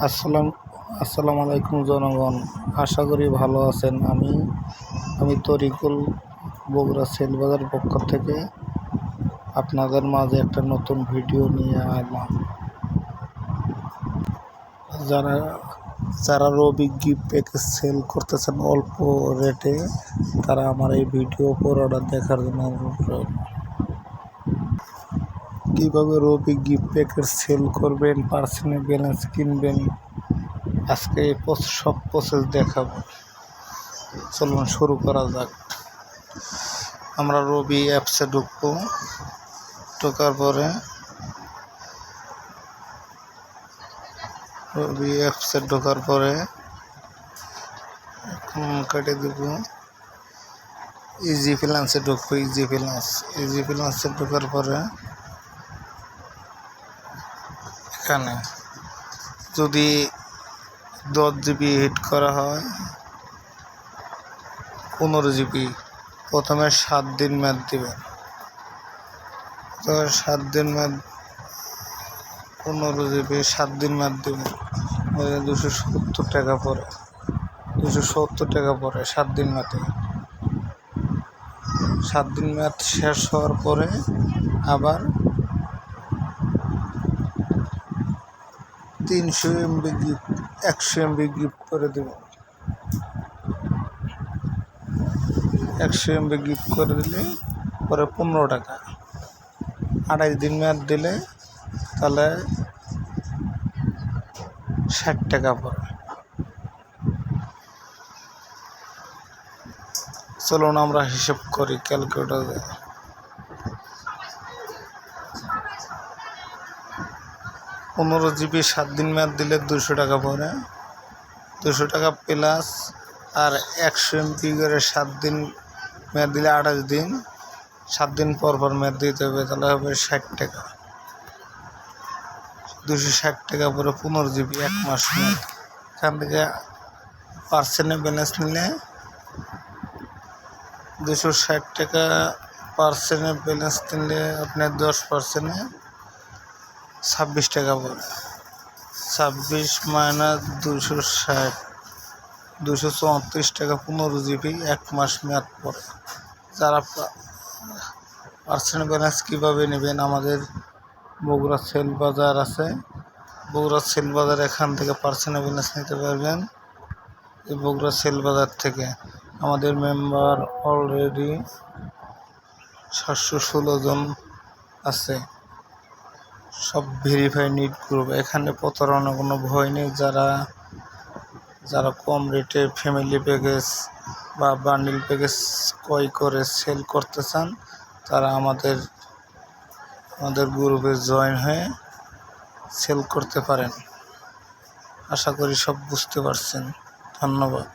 আসসালামু আলাইকুম জনগণ, আশা করি ভালো আছেন। আমি তরিকুল বগুড়া সেলবাজার পক্ষ থেকে আপনাদের মাঝে একটা নতুন ভিডিও নিয়ে এলাম। যারা যারা রবি গিফট প্যাকেজ সেল করতেছেন অল্প রেটে, তারা আমার এই ভিডিও পুরোটা দেখার জন্য অনুরোধ রইল। কীভাবে রবি গিফট প্যাকেজ সেল করবেন, পার্সোনাল ব্যালেন্স কিনবেন, আজকে সব প্রসেস দেখাবো। চলুন শুরু করা যাক। আমরা রবি অ্যাপসে ঢুকবো। ঢোকার পরে কেটে দেব। ইজি ফিন্যান্সে ঢুকবো। ইজি ফিন্যান্সে ঢোকার পরে এখানে যদি 10 জিবি হিট করা হয়, 15 জিবি প্রথমে 7 দিন মেয়াদ দেবেন। 7 দিন মেয়াদ, 15 জিবি 7 দিন মেয়াদ দেবেন। 270 টাকা পরে 7 দিন মেয়াদে। 7 দিন মেয়াদ শেষ হওয়ার পরে আবার 300 MB গিফট, 100 MB গিফট করে দেবেন। 100 MB গিফট করে দিলে পরে 15 টাকা। 28 দিন মেয়াদ দিলে তাহলে 60 টাকা পড়ে। চলুন আমরা হিসাব করি ক্যালকুলেটরে। 15 জিবি 7 দিন মেয়াদ দিলে 200 টাকা পড়ে। 200 টাকা প্লাস আর 100 MB করে 7 দিন মেয়াদ দিলে 28 দিন, 7 দিন পর মেয়াদ দিতে হবে, তাহলে হবে 60 টাকা। 260 টাকা পরে 15 জিবি 1 মাস মেয়াদ। এখান থেকে পার্সেন্টে ব্যালেন্স নিলে 260 টাকা পার্সেন্টে ব্যালেন্স নিলে আপনার 10% 26 টাকা পড়ে। 26 মাইনাস 260, 234 টাকা 15 জিবি 1 মাস মেয়াদ পড়ে। যারা পার্সেন্ট ব্যালেন্স কীভাবে নেবেন, আমাদের বগুড়া সেল বাজার আছে। বগুড়া সেল বাজার, এখান থেকে পার্সেন্ট ব্যালেন্স নিতে পারবেন। এই বগুড়া সেল বাজার থেকে আমাদের মেম্বার অলরেডি 716 জন আছে, সব ভেরিফাই নিট গ্রুপ। এখানে প্রতারণার কোনো ভয় নেই। যারা কম রেটে ফ্যামিলি প্যাকেজ বা বান্ডিল প্যাকেজ ক্রয় করে সেল করতে চান, তারা আমাদের গ্রুপে জয়েন হয়ে সেল করতে পারেন। আশা করি সব বুঝতে পারছেন। ধন্যবাদ।